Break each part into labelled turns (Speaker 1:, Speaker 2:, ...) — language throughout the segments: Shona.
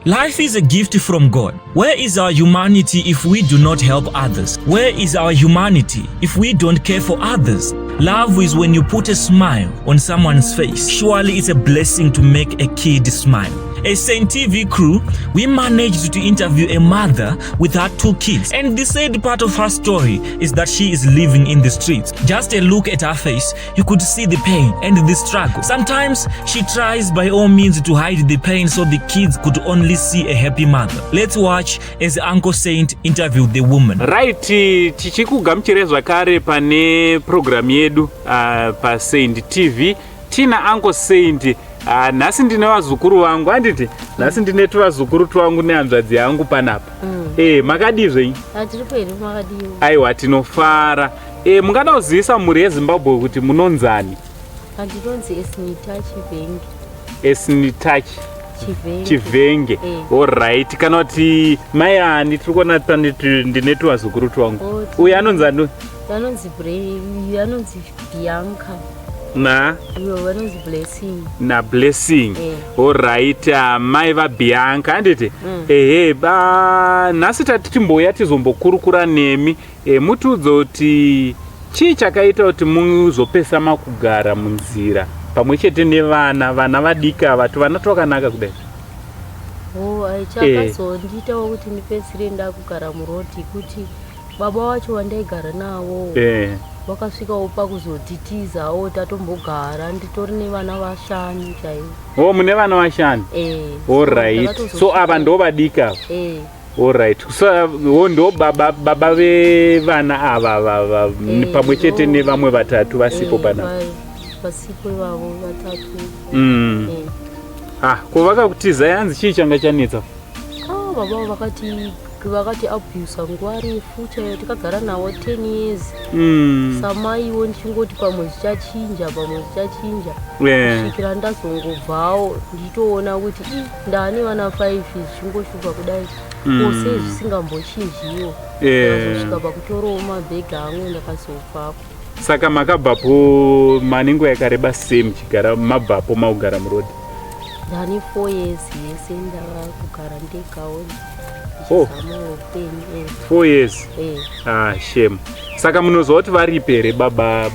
Speaker 1: Life is a gift from God. Where is our humanity if we do not help others? Where is our humanity if we don't care for others? Love is when you put a smile on someone's face. Surely it's a blessing to make a kid smile. As Saint TV crew, we managed to interview a mother with her 2 kids. And the sad part of her story is that she is living in the streets. Just a look at her face, you could see the pain and the struggle. Sometimes she tries by all means to hide the pain so the kids could only see a happy mother. Let's watch as Uncle Saint interviewed the woman.
Speaker 2: Right, tichikugamuchire zvakare pane program yedu pa Saint TV. Tina Uncle Saint. Nhasi ndine vazukuru vangu handiti nhasi ndine tuvazukuru twangu nehanzvadzi yangu panapa. Makadizve?
Speaker 3: Tiri peri makadiwa.
Speaker 2: Aiwa tinofara. Mungada kuzivisa mhuri yeZimbabwe kuti munonzani?
Speaker 3: Ndinonzi Esinita Chivenge.
Speaker 2: Esinita Chivenge. Alright. Kana kuti mai ani tiri kuona pani ndine tuvazukuru twangu. Uyu anonzani?
Speaker 3: Anonzi anonzi Bianca.
Speaker 2: Na
Speaker 3: vanonzi Blessing.
Speaker 2: Na Blessing. Alright, mai vaBianca handiti. Nhasi tatimboya tizombokurukura nemi. Mutiudze kuti chii chakaita kuti muzopesama kugara munzira pamwe chete nevana vadika vatu vana twakanaka kudai?
Speaker 3: Chakazondiitawo kuti ndipedzisire ndakugara murodi kuti baba wacho wandaigara nawo wakasvikawo pakuzotitizawo tatombogara nditori nevana 5 chaivo.
Speaker 2: Mune vana 5? Alright. So ava ndo vadika? Alright. So ndo baba vevana ava pamwe chete nevamwe 3 vasipo panapa?
Speaker 3: Vasipo vavo 3.
Speaker 2: Kwavakakutiza yanzi chii changa chanetsa?
Speaker 3: Baba vakati abuse nguva refu chaiyo tikagara nawo 10 years. Samaiwo ndichingoti pamwe zvichachinja kusvikira ndazongobvawo nditoona kuti ndane vana 5 zvichingoshupa kudai ose zvisingambochinjiwo. Ndakazosvika pakutorowo mabhegi amwe ndakazobvapo.
Speaker 2: Saka makabvapo manenguva yakareba same chigara mabvapo makugara murodi?
Speaker 3: Ndane 4 years yese ndakugara ndegawo.
Speaker 2: 4 years? Shame. Saka munozva kuti varipi here baba?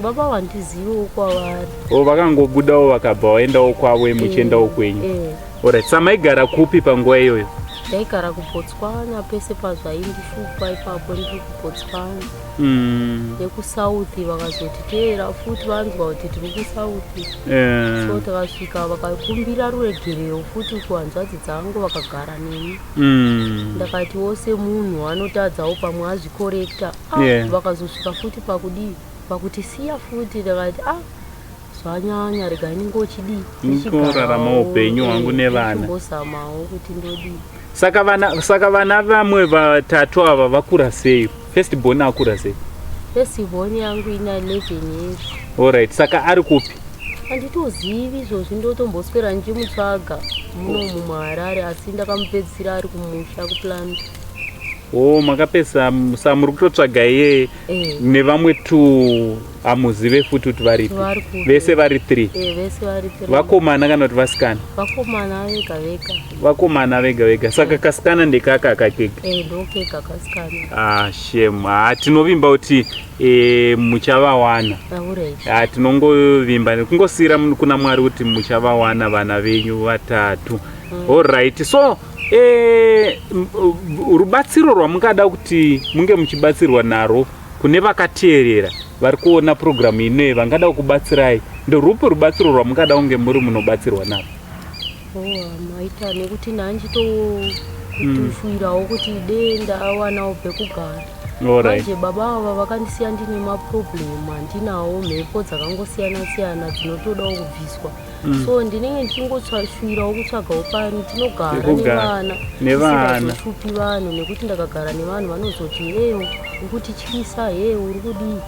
Speaker 3: Baba wandiziviwo kwavari.
Speaker 2: Vakangobudawo vakabva vaendawo kwavo muchiendawo kwenyu? Alright. Samaigara kupi panguva iyoyo?
Speaker 3: Ndaigara kuBotswana pese pazvaindishupa ipapo ndiri kuBotswana. Nekusouth vakazotiteera futi vanzwa kuti tiri kusouth. So takasvika vakakumbira ruregerero futi kuhanzvadzi dzangu vakagara neni. Ndakati wose munhu anotadzawo pamwe azvikorekta. Vakazosvika futi pakuti siya futi. Ndakati zvanyanya regai ningochidii
Speaker 2: ndichirarama upenyu hwangu nevana
Speaker 3: ndichingozamawo kuti ndodii.
Speaker 2: Saka vana vamwe 3 ava vakura sei? First born akura sei?
Speaker 3: First born yangu ina 11 years.
Speaker 2: Alright. Saka ari kupi?
Speaker 3: Handitozivi izvozvi, ndotomboswera ndichimutsvaga muno muHarare asi ndakamupedzisira ari kumusha kuplant. Makapesa
Speaker 2: muri kutotsvaga iye nevamwe 2 hamuzive futi kuti varipi? Vese vari 3?
Speaker 3: Vese vari 3.
Speaker 2: Vakomana kana kuti vasikana?
Speaker 3: Vakomana vega vega.
Speaker 2: Vakomana vega vega. Saka kasikana ndekaka kakega?
Speaker 3: Ndokega kasikana.
Speaker 2: Shame. Tinovimba kuti muchavawana. Tinongovimba kungosira kuna Mwari kuti muchavawana vana venyu 3. Alright. So rubatsiro rwamungada kuti munge muchibatsirwa naro kune vakateerera vari kuona programu inoyi vangada kubatsirai, ndorupi rubatsiro rwamungada kunge muri munobatsirwa naro?
Speaker 3: Maita nekuti nanjitokutifuyirawo kuti denda awanawo pekugara. Manje baba ava vakandisiya ndine maproblemu andinawo, mhepo dzakangosiyana siyana dzinotodawo kubviswa. So ndinenge ndichingoshwirawo kutsvagawo pani tinogara nevana tisingazoshupi vanhu, nekuti ndakagara nevanhu vanozoti urikuti tyisa uri kudii.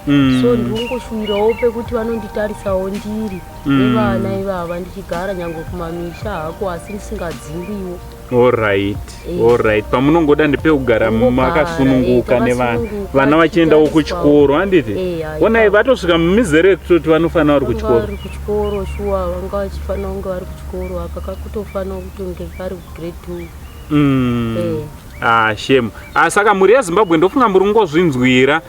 Speaker 3: So ndinongoshwirawo pekuti vanonditarisawo ndiri nevana ivava ndichigara nyange kumamisha hako asi ndisingadzingwiwo.
Speaker 2: Alright. Pamunongoda ndepekugara makasununguka nevana. Vana vachiendawo kuchikoro handiti? Onai vatosvika mumizere kutoti vanofanira vari kuchikoro.
Speaker 3: Vari kuchikoro shuwa vanga vachifanira kunge vari kuchikoro apa kakutofanira kutonge kari kugrade 2.
Speaker 2: Shame. Saka muri yeZimbabwe ndofunga muri ngozvinzwira.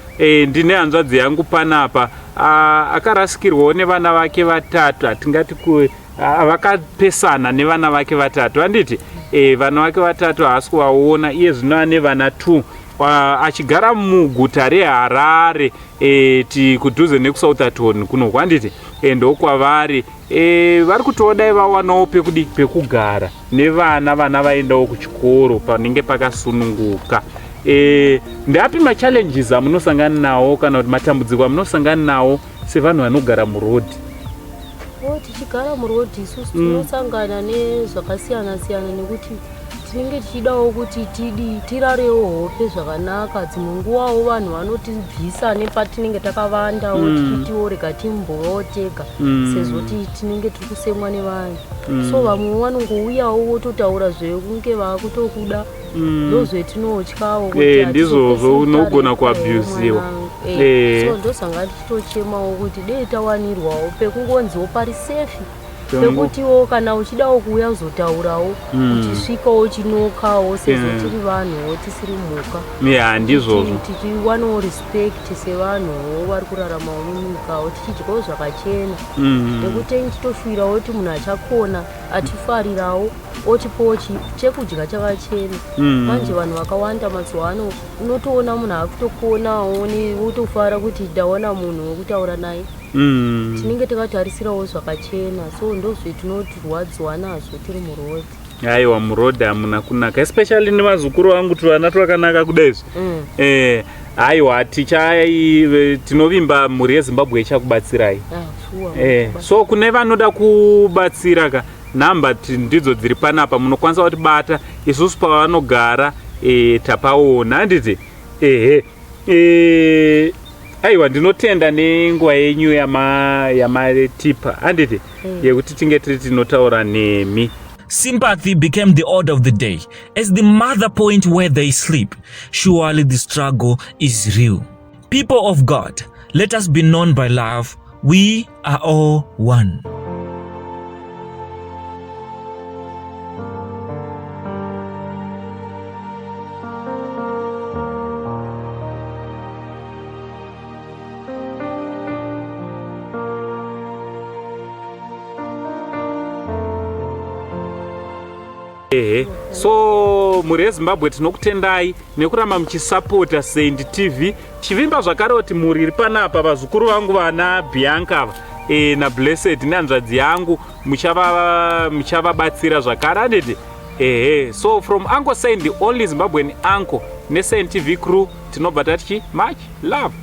Speaker 2: Ndine hanzvadzi yangu panapa akarasikirwawo nevana vake vatatu, atingati vakapesana nevana vake vatatu handiti. Vana vake vatatu haasi kuvaona, iye zvino ane vana 2 achigara muguta reHarare kudhuze nekuSoutherton kuno handiti. Ndokwavari vari kutodai vawanawo pekugara nevana vaendawo kuchikoro panenge pakasununguka. Ndeapi machallenges amunosangana nawo kana kuti matambudziko amunosangana nawo sevanhu vanogara murodhi?
Speaker 3: Tichigara murodhi isusu tinosangana nezvakasiyana-siyana nekuti tinenge tichidawo kuti tirarewo hope zvakanaka. Dzimwe nguvawo vanhu vanotibvisa nepatinenge takavandawo tichitiwo rega timbowo tega sezvo tinenge tiri kusemwa nevanhu. So vamwe vanongouyawo vototaura zvekunge vakutokuda ndozvetinotyawo
Speaker 2: ndizvozvo unogona kuabhuziwa.
Speaker 3: So ndosanga tichitochemawo kuti dei tawanirwawo pekungonziwo pari safe pekutiwo kana uchidawo kuuya uzotaurawo uchisvikawo chinokawo sezvo tiri vanhuwo tisiri mhuka.
Speaker 2: Ndizvozvo
Speaker 3: tichiwanawo respect sevanhuwo vari kuraramawo munyikawo tichidyawo zvakachena. Nekuti tichitoshuwirawo kuti munhu achakona atifarirawo otipowo chekudya chakachena. Manje vanhu vakawanda mazuva ano unotoona munhu akutokonawo wotofara kuti ndaona munhu wekutaura naye. Tinenge takatarisirawo zvakachena, so ndozvetinotirwadziwa nazvo tiri murodhi.
Speaker 2: Aiwa, murodhi hamuna kunaka, especially nevazukuru vangu tuvana twakanaka kudaizvo. Aiwa, tinovimba mhuri yeZimbabwe ichakubatsirai. So kune vanoda kubatsira nhamba ndidzo dziri panapa, munokwanisa kutibata isusu pavanogara tapaona handiti. Aiwa, ndinotenda nenguva yenyu yamatipa handiti yekuti tinge tiri tinotaura nemi.
Speaker 1: Sympathy became the order of the day. As the mother point where they sleep, surely the struggle is real. People of God, let us be known by love. We are all one.
Speaker 2: So muri yeZimbabwe tinokutendai nekuramba muchisapota Saint TV. Chivimba zvakare kuti muri iri panapa vazukuru vangu vana Bianca naBlessed nehanzvadzi yangu muchavabatsira zvakare handiti. So from Uncle Saint, the only Zimbabwean uncle, neSaint TV crew, tinobva tati much love.